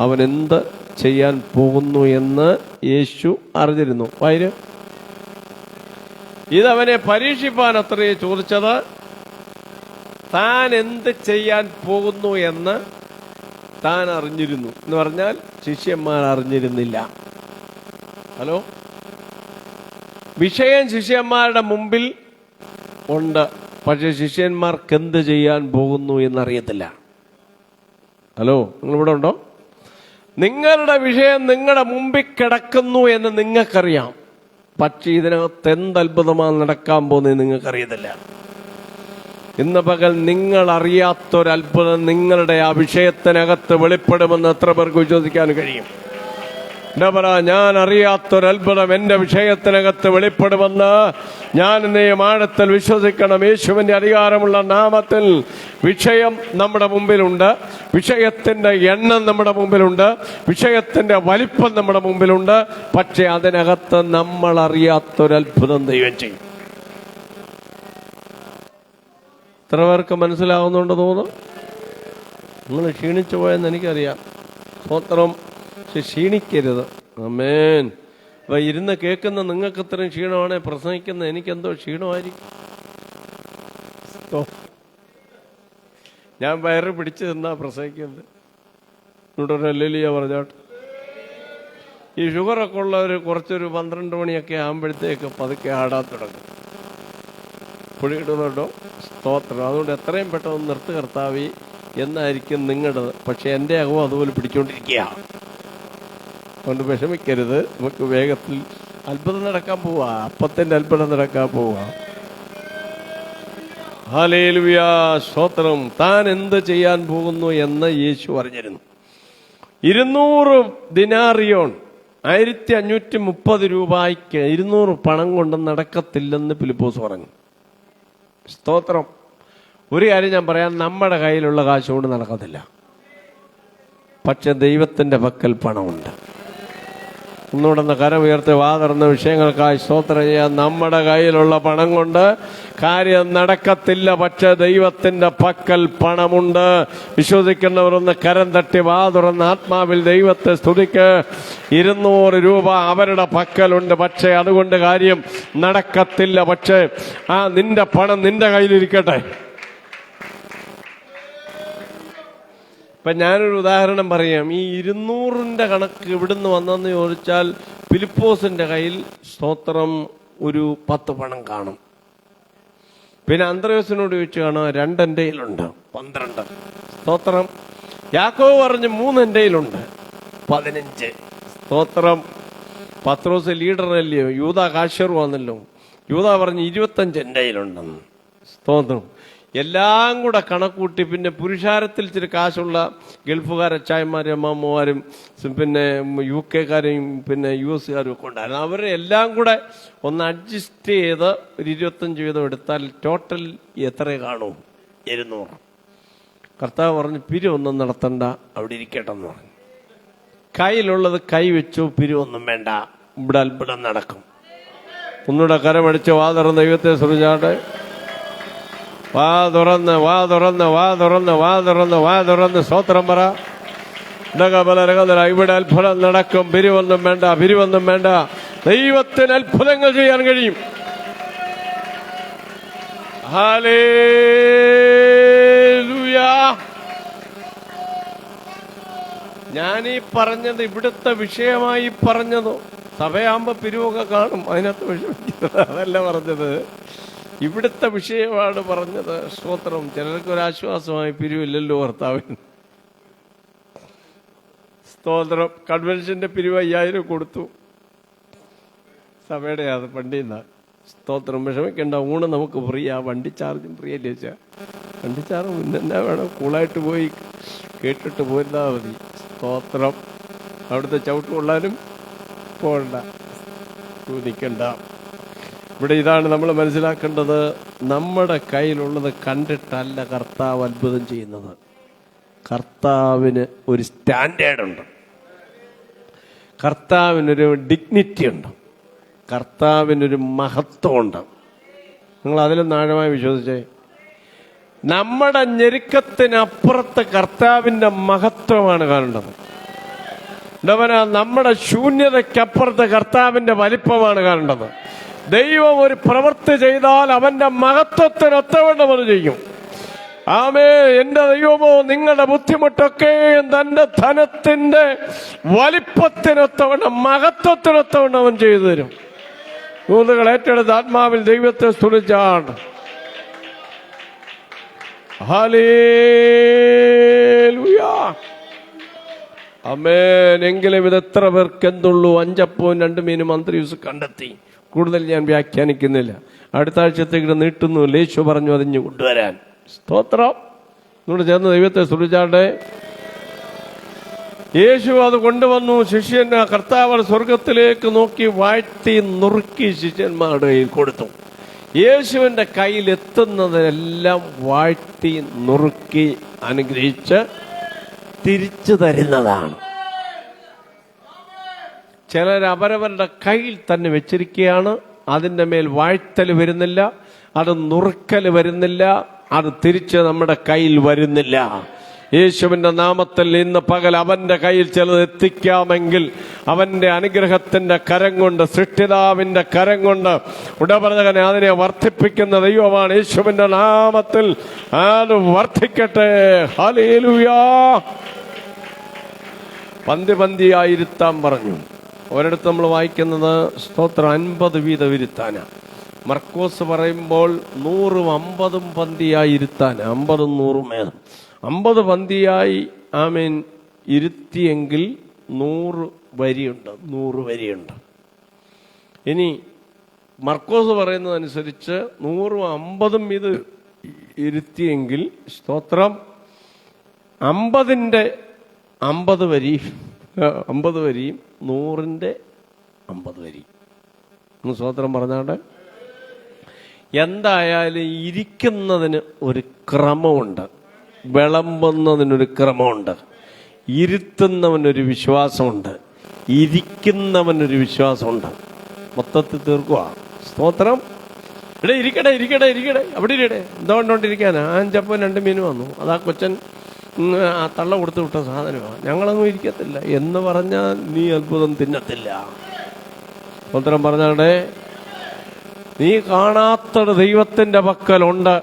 അവൻ എന്ത് ചെയ്യാൻ പോകുന്നു എന്ന് യേശു അറിഞ്ഞിരുന്നു. വായിര്. ഇതവനെ പരീക്ഷിപ്പാൻ അത്രേ ചോദിച്ചത്. താൻ എന്ത് ചെയ്യാൻ പോകുന്നു എന്ന് താൻ അറിഞ്ഞിരുന്നു എന്ന് പറഞ്ഞാൽ ശിഷ്യന്മാർ അറിഞ്ഞിരുന്നില്ല. ഹലോ, വിഷയം ശിഷ്യന്മാരുടെ മുമ്പിൽ ഉണ്ട്, പക്ഷെ ശിഷ്യന്മാർക്ക് എന്ത് ചെയ്യാൻ പോകുന്നു എന്നറിയത്തില്ല. ഹലോ, നിങ്ങളിവിടെ ഉണ്ടോ? നിങ്ങളുടെ വിഷയം നിങ്ങളുടെ മുമ്പിൽ കിടക്കുന്നു എന്ന് നിങ്ങൾക്കറിയാം, പക്ഷെ ഇതിനകത്ത് എന്ത് അത്ഭുതമാണ് നടക്കാൻ പോകുന്നത് നിങ്ങൾക്കറിയത്തില്ല. ഇന്ന് പകൽ നിങ്ങൾ അറിയാത്തൊരത്ഭുതം നിങ്ങളുടെ ആ വിഷയത്തിനകത്ത് വെളിപ്പെടുമെന്ന് എത്ര പേർക്ക് വിശ്വസിക്കാൻ കഴിയും? എന്താ പറ, ഞാൻ അറിയാത്തൊരത്ഭുതം എന്റെ വിഷയത്തിനകത്ത് വെളിപ്പെടുമെന്ന് ഞാൻ ഇന്നേ ആഴത്തിൽ വിശ്വസിക്കണം. യേശുവിന്റെ അധികാരമുള്ള നാമത്തിൽ വിഷയം നമ്മുടെ മുമ്പിലുണ്ട്, വിഷയത്തിന്റെ എണ്ണം നമ്മുടെ മുമ്പിലുണ്ട്, വിഷയത്തിന്റെ വലിപ്പം നമ്മുടെ മുമ്പിലുണ്ട്. പക്ഷെ അതിനകത്ത് നമ്മൾ അറിയാത്തൊരത്ഭുതം ദൈവം ചെയ്യും. എത്ര പേർക്ക് മനസ്സിലാവുന്നുണ്ട് തോന്നുന്നു? നിങ്ങൾ ക്ഷീണിച്ചു പോയെന്ന് എനിക്കറിയാം. സ്തോത്രം. ക്ഷീണിക്കരുത്. ആമേൻ. അപ്പൊ ഇരുന്ന് കേൾക്കുന്ന നിങ്ങൾക്ക് ഇത്രയും ക്ഷീണമാണ്, പ്രസംഗിക്കുന്ന എനിക്കെന്തോ ക്ഷീണമായിരിക്കും. ഞാൻ വയറ് പിടിച്ചു നിന്നാ പ്രസംഗിക്കുന്നത്. ഇവിടെ ലെലിയ പറഞ്ഞോട്ടെ. ഈ ഷുഗറൊക്കെ ഉള്ളവർ കുറച്ചൊരു 12 മണിയൊക്കെ ആകുമ്പോഴത്തേക്ക് പതുക്കെ ആടാൻ തുടങ്ങും. പൊടിയിടുന്നുണ്ടോ? സ്തോത്രം. അതുകൊണ്ട് എത്രയും പെട്ടെന്ന് നിർത്ത് കർത്താവി എന്നായിരിക്കും നിങ്ങളുടേത്. പക്ഷെ എൻ്റെ അകവും അതുപോലെ പിടിച്ചുകൊണ്ടിരിക്കുക. അതുകൊണ്ട് വിഷമിക്കരുത്. നമുക്ക് വേഗത്തിൽ അത്ഭുതം നടക്കാൻ പോവാ, അപ്പത്തിന്റെ അത്ഭുതം നടക്കാൻ പോവാ. ഹല്ലേലൂയ, സ്തോത്രം. താൻ എന്ത് ചെയ്യാൻ പോകുന്നു എന്ന് യേശു അറിഞ്ഞിരുന്നു. 200 ദിനാറിയോൺ 1530 രൂപയ്ക്ക് 200 പണം കൊണ്ട് നടക്കത്തില്ലെന്ന് ഫിലിപ്പോസ് പറഞ്ഞു. സ്തോത്രം. ഒരു കാര്യം ഞാൻ പറയാം, നമ്മുടെ കയ്യിലുള്ള കാശ് കൊണ്ട് നടക്കത്തില്ല, പക്ഷെ ദൈവത്തിന്റെ പക്കൽ പണമുണ്ട്. ഒന്നുകൂടെ കരം ഉയർത്തി വാതുറന്ന വിഷയങ്ങൾക്കായി സ്തോത്രം ചെയ്യാൻ. നമ്മുടെ കയ്യിലുള്ള പണം കൊണ്ട് കാര്യം നടക്കത്തില്ല, പക്ഷെ ദൈവത്തിന്റെ പക്കൽ പണമുണ്ട്. വിശ്വസിക്കുന്നവർ ഒന്ന് കരം തട്ടി വാതുറന്ന ആത്മാവിൽ ദൈവത്തെ സ്തുതിക്ക്. 200 രൂപ അവരുടെ പക്കലുണ്ട്, പക്ഷെ അതുകൊണ്ട് കാര്യം നടക്കത്തില്ല. പക്ഷെ നിന്റെ പണം നിന്റെ കയ്യിലിരിക്കട്ടെ. ഇപ്പൊ ഞാനൊരു ഉദാഹരണം പറയാം. ഈ 200ന്റെ കണക്ക് ഇവിടുന്ന് വന്നെന്ന് ചോദിച്ചാൽ ഫിലിപ്പോസിന്റെ കയ്യിൽ സ്തോത്രം ഒരു 10 പണം കാണും. പിന്നെ അന്ത്രയോസിനോട് ചോദിച്ചു കാണാം, 2 എൻ്റെ കയ്യിലുണ്ട്, 12. സ്തോത്രം. യാക്കോബ് പറഞ്ഞു 3 എൻ്റെ കയ്യിലുണ്ട്, 15. സ്തോത്രം. പത്രോസ് ലീഡറല്ലയോ, യൂദ കാശ്യർ വന്നല്ലോ. യൂദ പറഞ്ഞു 25 എൻ്റെ കയ്യിലുണ്ടെന്ന്. സ്തോത്രം. എല്ലാം കൂടെ കണക്കൂട്ടി. പിന്നെ പുരുഷാരത്തിൽ ഇച്ചിരി കാശുള്ള ഗൾഫുകാരച്ചായന്മാരും അമ്മമാരും പിന്നെ UK കാരെയും പിന്നെ US കാരും ഒക്കെ ഉണ്ടായിരുന്നു. അവരെ എല്ലാം കൂടെ ഒന്ന് അഡ്ജസ്റ്റ് ചെയ്ത് ഒരു 25 വീതം എടുത്താൽ ടോട്ടൽ എത്ര കാണും? 200. കർത്താവ് പറഞ്ഞു പിരിവൊന്നും നടത്തണ്ട, അവിടെ ഇരിക്കട്ടെന്ന് പറഞ്ഞു. കയ്യിലുള്ളത് കൈവച്ചു, പിരിവൊന്നും വേണ്ട, ഇവിടെ അത്ഭുതം നടക്കും. ഒന്നുകൂടെ കരമടിച്ച് വാതുറന്ന് ദൈവത്തെ ശ്രമിച്ചാട്ടെ. വാ തുറന്ന് വാ തുറന്ന് വാ തുറന്ന് വാ തുറന്ന് വാ തുറന്ന് സ്തോത്രം പറ. ഇവിടെ അത്ഭുതം നടക്കും. പിരിവൊന്നും വേണ്ട, പിരിവൊന്നും വേണ്ട. ദൈവത്തിന് അത്ഭുതങ്ങൾ ചെയ്യാൻ കഴിയും. ഹല്ലേലൂയ. ഞാനീ പറഞ്ഞത് ഇവിടുത്തെ വിഷയമായി പറഞ്ഞതോ. സഭയാകുമ്പോ പിരിവൊക്കെ കാണും, അതിനകത്ത് വിഷമിക്കുന്നത് അതല്ല പറഞ്ഞത്. ഇവിടുത്തെ വിഷയമാണ് പറഞ്ഞത്. സ്തോത്രം. ചിലർക്കൊരാശ്വാസമായി പിരിവില്ലല്ലോ ഭർത്താവിന്. സ്തോത്രം. കൺവെൻഷന്റെ പിരിവ് 5000 കൊടുത്തു. സഭയുടെ അത് വണ്ടിന്നാ. സ്തോത്രം. വിഷമിക്കേണ്ട, ഊണ് നമുക്ക് ഫ്രീ. ആ വണ്ടി ചാർജും ഫ്രീ അല്ലേ വെച്ചാൽ വണ്ടി ചാർജ് മുന്നെന്നാ വേണം, കൂളായിട്ട് പോയി കേട്ടിട്ട് പോരുന്നാ മതി. സ്തോത്രം. അവിടുത്തെ ചവിട്ട് കൊള്ളാനും പോകണ്ട, നിൽക്കണ്ട. ഇവിടെ ഇതാണ് നമ്മൾ മനസ്സിലാക്കേണ്ടത്. നമ്മുടെ കയ്യിലുള്ളത് കണ്ടിട്ടല്ല കർത്താവ് അത്ഭുതം ചെയ്യുന്നത്. കർത്താവിന് ഒരു സ്റ്റാൻഡേർഡ് ഉണ്ട്, കർത്താവിനൊരു ഡിഗ്നിറ്റി ഉണ്ട്, കർത്താവിനൊരു മഹത്വമുണ്ട്. നിങ്ങൾ അതിലൊന്ന് ആഴമായി വിശ്വസിച്ചേ. നമ്മുടെ ഞെരുക്കത്തിനപ്പുറത്ത് കർത്താവിന്റെ മഹത്വമാണ് കാണേണ്ടത്. നമ്മുടെ ശൂന്യതയ്ക്കപ്പുറത്ത് കർത്താവിന്റെ വലിപ്പമാണ് കാണേണ്ടത്. ദൈവം ഒരു പ്രവൃത്തി ചെയ്താൽ അവന്റെ മഹത്വത്തിനൊത്തവണ്ണം അത് ചെയ്യും. ആമേ, എന്റെ ദൈവമോ, നിങ്ങളുടെ ബുദ്ധിമുട്ടൊക്കെയും തന്റെ ധനത്തിന്റെ വലിപ്പത്തിനൊത്തവണ്ണം, മഹത്വത്തിനൊത്തവണ്ണം അവൻ ചെയ്തു തരും. ദൂതുകൾ ഏറ്റെടുത്ത് ആത്മാവിൽ ദൈവത്തെ സ്തുതിച്ചാണ്. ഹല്ലേലൂയ, ആമേൻ. എങ്കിലും ഇത് എത്ര പേർക്ക് എന്തുള്ളൂ? 5 അപ്പവും 2 മീനും അന്ത്രയോസ് കണ്ടെത്തി. കൂടുതൽ ഞാൻ വ്യാഖ്യാനിക്കുന്നില്ല. അടുത്ത ആഴ്ചത്തേക്ക് നീട്ടുന്നു. യേശു പറഞ്ഞു അതിഞ്ഞു കൊണ്ടുവരാൻ. സ്തോത്രം. നിങ്ങളുടെ ചേർന്ന് ദൈവത്തെ സ്തുതിച്ചാട്ടെ. യേശു അത് കൊണ്ടുവന്നു. ശിഷ്യന് കർത്താവ് സ്വർഗത്തിലേക്ക് നോക്കി വാഴ്ത്തി നുറുക്കി ശിഷ്യന്മാരുടെ കയ്യിൽ കൊടുത്തു. യേശുവിന്റെ കയ്യിൽ എത്തുന്നതെല്ലാം വാഴ്ത്തി നുറുക്കി അനുഗ്രഹിച്ച് തിരിച്ചു തരുന്നതാണ്. ചിലർ അവരവരുടെ കയ്യിൽ തന്നെ വെച്ചിരിക്കുകയാണ്. അതിൻ്റെ മേൽ വാഴ്ത്തൽ വരുന്നില്ല, അത് നുറുക്കൽ വരുന്നില്ല, അത് തിരിച്ച് നമ്മുടെ കയ്യിൽ വരുന്നില്ല. യേശുവിന്റെ നാമത്തിൽ ഇന്ന് പകൽ അവന്റെ കയ്യിൽ ചിലത് എത്തിക്കാമെങ്കിൽ അവന്റെ അനുഗ്രഹത്തിന്റെ കരം കൊണ്ട്, സൃഷ്ടിതാവിന്റെ കരം കൊണ്ട് ഉടപറഞ്ഞകനെ അതിനെ വർദ്ധിപ്പിക്കുന്ന ദൈവമാണ്. യേശുവിന്റെ നാമത്തിൽ അത് വർദ്ധിക്കട്ടെ. ഹല്ലേലൂയ. പന്തി പന്തിയായിരുത്താൻ പറഞ്ഞു. ഒരിടത്ത് നമ്മൾ വായിക്കുന്നത് സ്തോത്രം 50 വീതം ഇരുത്താന. മർക്കോസ് പറയുമ്പോൾ 100ഉം 50ഉം പന്തിയായിരുത്താൻ, 50ഉം 100ഉം 50 പന്തിയായി ആമേൻ ഇരുത്തിയെങ്കിൽ 100 വരിയുണ്ട്, 100 വരിയുണ്ട്. ഇനി മർക്കോസ് പറയുന്നതനുസരിച്ച് 100ഉം 50ഉം ഇത് ഇരുത്തിയെങ്കിൽ സ്തോത്രം 50ന്റെ 50 വരി, 50 വരിയും 100ന്റെ 50 വരി. ഒന്ന് സ്തോത്രം പറഞ്ഞാട്ടെ. എന്തായാലും ഇരിക്കുന്നതിന് ഒരു ക്രമമുണ്ട്, വിളമ്പുന്നതിനൊരു ക്രമമുണ്ട്, ഇരുത്തുന്നവനൊരു വിശ്വാസമുണ്ട്, ഇരിക്കുന്നവനൊരു വിശ്വാസമുണ്ട്. മൊത്തത്തിൽ തീർക്കുക. സ്തോത്രം. ഇവിടെ ഇരിക്കട്ടെ, ഇരിക്കട്ടെ, ഇരിക്കട്ടെ, അവിടെ ഇരിക്കട്ടെ. എന്തുകൊണ്ടോണ്ടിരിക്കാനാ? 5 അപ്പവും 2 മീനും വന്നു. അതാ കൊച്ചൻ തള്ള കൊടുത്തു വിട്ട സാധനമാണ്. ഞങ്ങളൊന്നും ഇരിക്കത്തില്ല എന്ന് പറഞ്ഞാൽ നീ അത്ഭുതം തിന്നത്തില്ല. സ്തോത്രം പറഞ്ഞാടെ. നീ കാണാത്ത ദൈവത്തിന്റെ പക്കലുണ്ട്.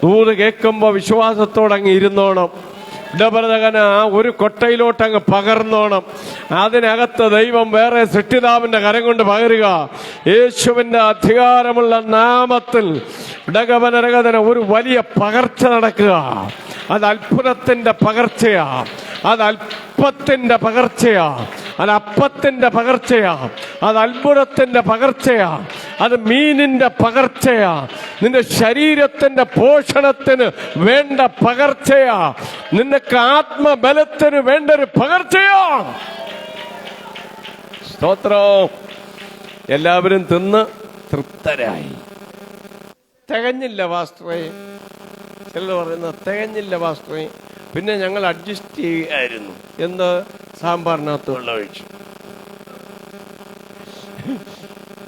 ദൂത് കേൾക്കുമ്പോ വിശ്വാസത്തോടെ അങ്ങ് ഇരുന്നോണം. ഇടപെടകന ഒരു കൊട്ടയിലോട്ട് അങ്ങ് പകർന്നോണം. അതിനകത്ത് ദൈവം വേറെ സൃഷ്ടിതാവിന്റെ കരം കൊണ്ട് പകരുക. യേശുവിന്റെ അധികാരമുള്ള നാമത്തിൽ ഇടകവനരകതന ഒരു വലിയ പകർച്ച നടക്കുക. അത് അത്ഭുതത്തിന്റെ പകർച്ചയാ, അത് അല്പത്തിന്റെ പകർച്ചയാ, അത് അപ്പത്തിന്റെ പകർച്ചയാ, അത് അത്ഭുതത്തിന്റെ പകർച്ചയാ, അത് മീനിന്റെ പകർച്ചയാ, നിന്റെ ശരീരത്തിന്റെ പോഷണത്തിന് വേണ്ട പകർച്ചയാ, നിനക്ക് ആത്മബലത്തിന് വേണ്ട ഒരു പകർച്ചയാ. സ്തോത്രം. എല്ലാവരും തിന്ന് തൃപ്തരായി. തികഞ്ഞില്ല പാസ്റ്ററേ. ചിലർ പറയുന്ന തികഞ്ഞില്ല പാസ്റ്ററേ. പിന്നെ ഞങ്ങൾ അഡ്ജസ്റ്റ് ചെയ്യുകയായിരുന്നു. എന്ത്? സാമ്പാറിനകത്ത് വെള്ളം ഒഴിച്ചു.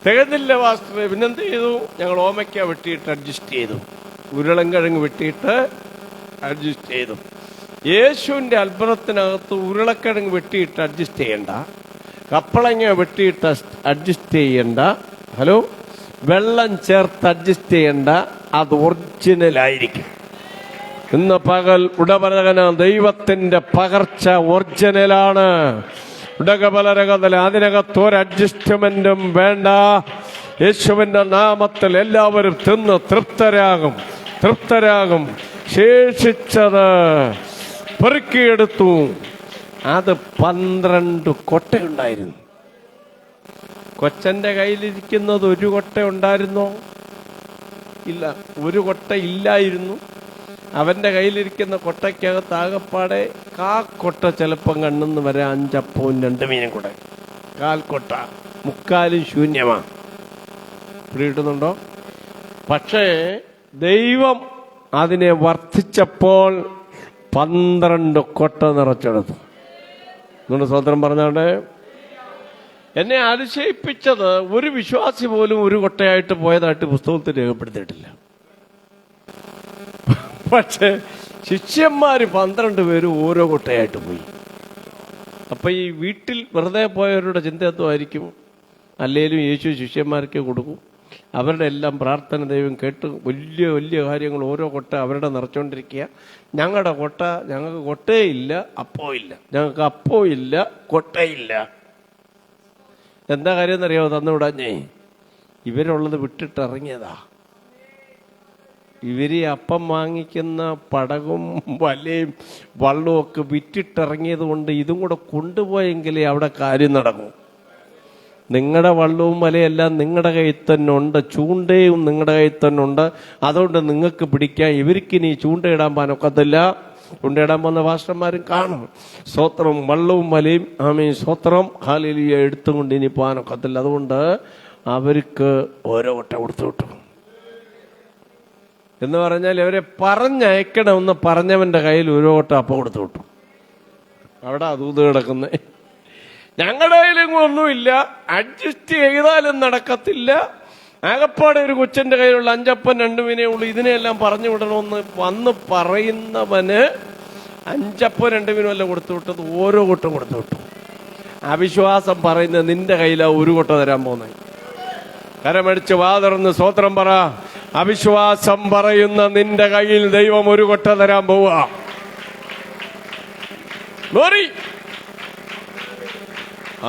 തികഞ്ഞില്ല പാസ്റ്ററേ. പിന്നെന്ത് ചെയ്തു? ഞങ്ങൾ ഓമയ്ക്ക വെട്ടിയിട്ട് അഡ്ജസ്റ്റ് ചെയ്തു, ഉരുളൻകിഴങ്ങ് വെട്ടിയിട്ട് അഡ്ജസ്റ്റ് ചെയ്തു. യേശുവിന്റെ അത്ഭുതത്തിനകത്ത് ഉരുളക്കിഴങ്ങ് വെട്ടിയിട്ട് അഡ്ജസ്റ്റ് ചെയ്യണ്ട, കപ്പളങ്ങ വെട്ടിയിട്ട് അഡ്ജസ്റ്റ് ചെയ്യണ്ട, ഹലോ, വെള്ളം ചേർത്ത് അഡ്ജസ്റ്റ് ചെയ്യണ്ട. അത് ഒറിജിനൽ ആയിരിക്കും. ഇന്ന് പകൽ ഉടപരകന ദൈവത്തിന്റെ പകർച്ച ഒറിജിനലാണ്. ഉടകപലരകതല അതിനകത്ത് ഒരു അഡ്ജസ്റ്റ്മെന്റും വേണ്ട. യേശുവിന്റെ നാമത്തിൽ എല്ലാവരും തിന്ന് തൃപ്തരാകും, തൃപ്തരാകും. ശേഷിച്ചത് പെറുക്കിയെടുത്തു. അത് 12 കൊട്ടയുണ്ടായിരുന്നു. കൊച്ചന്റെ കയ്യിലിരിക്കുന്നത് ഒരു കൊട്ട ഉണ്ടായിരുന്നോ? ഇല്ല, ഒരു കൊട്ട ഇല്ലായിരുന്നു. അവന്റെ കയ്യിലിരിക്കുന്ന കൊട്ടയ്ക്കകത്ത് ആകപ്പാടെ കൊട്ട ചിലപ്പം കണ്ണെന്ന് വരെ 5 അപ്പവും 2 മീനും കൂടെ, 1/4 കൊട്ട, 3/4 ശൂന്യമാ. പിടികിട്ടുന്നുണ്ടോ? പക്ഷേ ദൈവം അതിനെ വർദ്ധിച്ചപ്പോൾ 12 കൊട്ട നിറച്ചെടുത്തു. നിങ്ങളുടെ സ്വതന്ത്രം പറഞ്ഞാണ്ട് എന്നെ അതിശയിപ്പിച്ചത്, ഒരു വിശ്വാസി പോലും ഒരു കൊട്ടയായിട്ട് പോയതായിട്ട് പുസ്തകത്തിൽ രേഖപ്പെടുത്തിയിട്ടില്ല. പക്ഷെ ശിഷ്യന്മാര് 12 പേരും ഓരോ കൊട്ടയായിട്ട് പോയി. അപ്പൊ ഈ വീട്ടിൽ വെറുതെ പോയവരുടെ ചിന്ത എന്തോ ആയിരിക്കും? അല്ലേലും യേശു ശിഷ്യന്മാർക്ക് കൊടുക്കും, അവരുടെ എല്ലാം പ്രാർത്ഥന ദൈവം കേട്ട് വലിയ വലിയ കാര്യങ്ങൾ ഓരോ കൊട്ട അവരുടെ നിറച്ചുകൊണ്ടിരിക്കുക. ഞങ്ങളുടെ കൊട്ട, ഞങ്ങൾക്ക് കൊട്ടയില്ല, അപ്പോ ഇല്ല, ഞങ്ങൾക്ക് അപ്പോ ഇല്ല, കൊട്ടയില്ല. എന്താ കാര്യം എന്നറിയാമോ? തന്നുവിടാഞ്ഞേ, ഇവരുള്ളത് വിട്ടിട്ടിറങ്ങിയതാ. ഇവര് അപ്പം വാങ്ങിക്കുന്ന പടകും വലയും വള്ളവും ഒക്കെ വിറ്റിട്ടിറങ്ങിയത് കൊണ്ട് ഇതും കൂടെ കൊണ്ടുപോയെങ്കിലേ അവിടെ കാര്യം നടക്കും. നിങ്ങളുടെ വള്ളവും വലയെല്ലാം നിങ്ങളുടെ കയ്യിൽ തന്നെ ഉണ്ട്, ചൂണ്ടയും നിങ്ങളുടെ കയ്യിൽ തന്നെ ഉണ്ട്. അതുകൊണ്ട് നിങ്ങൾക്ക് പിടിക്കാം. ഇവർക്കിനി ചൂണ്ടയിടാൻ പാനൊക്കത്തില്ല. ചൂണ്ടയിടാൻ പോകുന്ന പാസ്റ്റർമാരും കാണും. സ്തോത്രം, വള്ളവും വലയും ആമേൻ സ്തോത്രം ഹല്ലേലൂയ എടുത്തുകൊണ്ട് ഇനി പോകാനൊക്കത്തില്ല. അതുകൊണ്ട് അവർക്ക് ഓരോ കൊട്ട കൊടുത്തു വിട്ടു എന്ന് പറഞ്ഞാൽ അവരെ പറഞ്ഞയക്കണമെന്ന് പറഞ്ഞവന്റെ കയ്യിൽ ഓരോ കൊട്ട അപ്പം കൊടുത്തു വിട്ടു. അവിടെ അതൂത് കിടക്കുന്നേ. ഞങ്ങളുടെ കയ്യിലെങ്ങും ഒന്നുമില്ല, അഡ്ജസ്റ്റ് ചെയ്താലും നടക്കത്തില്ല. ആകപ്പാടെ ഒരു കൊച്ചന്റെ കയ്യിലുള്ള 5 അപ്പം 2 മീനേ ഉള്ളൂ, ഇതിനെല്ലാം പറഞ്ഞു വിടണമെന്ന് വന്ന് പറയുന്നവന് 5 അപ്പം 2 മീനും എല്ലാം കൊടുത്തു വിട്ടത് ഓരോ കൊട്ടം കൊടുത്തു വിട്ടു. അവിശ്വാസം പറയുന്നത് നിന്റെ കയ്യിലാ ഒരു കൊട്ട തരാൻ പോകുന്നത്. കരമടിച്ച് വാതുറന്ന് സ്തോത്രം പറ. അവിശ്വാസം പറയുന്ന നിന്റെ കയ്യിൽ ദൈവം ഒരു കൊട്ട തരാൻ പോവുക.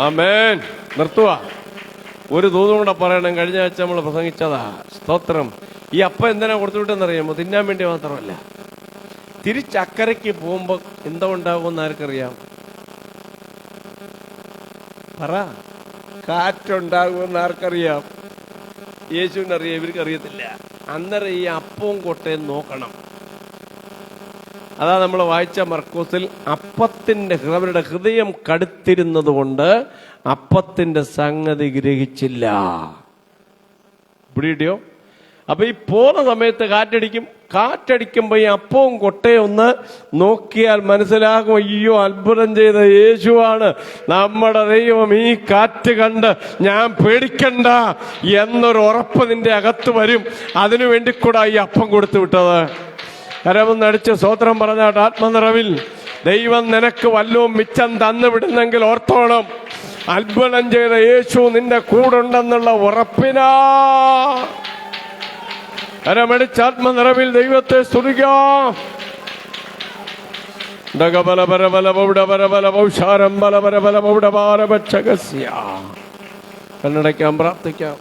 ആമേൻ. നിർത്തുക. ഒരു ദൂതും കൂടെ പറയണം. കഴിഞ്ഞ ആഴ്ച നമ്മൾ പ്രസംഗിച്ചതാ. സ്തോത്രം. ഈ അപ്പം എന്തിനാ കൊടുത്തുവിട്ടെന്നറിയാമോ? തിന്നാൻ വേണ്ടി മാത്രമല്ല. തിരിച്ചക്കരയ്ക്ക് പോകുമ്പോ എന്താ ഉണ്ടാകുമെന്ന് ആർക്കറിയാം? പറ. കാറ്റുണ്ടാകുമെന്ന് ആർക്കറിയാം? യേശുവിനറിയാം, ഇവർക്ക് അറിയത്തില്ല. അന്നേരം ഈ അപ്പവും കൊട്ടയും നോക്കണം. അതാ നമ്മൾ വായിച്ച മർക്കോസിൽ അപ്പത്തിന്റെ അവരുടെ ഹൃദയം കടുത്തിരുന്നത് കൊണ്ട് അപ്പത്തിന്റെ സംഗതി ഗ്രഹിച്ചില്ല. പിടിയോ? അപ്പൊ ഈ പോന്ന സമയത്ത് കാറ്റടിക്കുമ്പോ ഈ അപ്പവും കൊട്ടയും ഒന്ന് നോക്കിയാൽ മനസ്സിലാകും, അയ്യോ അത്ഭുതം ചെയ്ത യേശുവാണ് നമ്മുടെ ദൈവം. ഈ കാറ്റ് കണ്ട് ഞാൻ പേടിക്കണ്ട എന്നൊരു ഉറപ്പ് നിന്റെ അകത്ത് വരും. അതിനു വേണ്ടി കൂടെ ഈ അപ്പം കൊടുത്തു വിട്ടത്. കരമൊന്നടിച്ച് സ്തോത്രം പറഞ്ഞാട്ട് ആത്മനിറവിൽ ദൈവം നിനക്ക് വല്ലവും മിച്ചം തന്നു വിടുന്നെങ്കിൽ ഓർത്തോണം, അത്ഭുതം ചെയ്ത യേശു നിന്റെ കൂടുണ്ടെന്നുള്ള ഉറപ്പിനാ. കരമടിച്ച് ആത്മനിറവിൽ ദൈവത്തെ സ്തുതിക്കാം. കണ്ണടയ്ക്കാൻ പ്രാർത്ഥിക്കാം.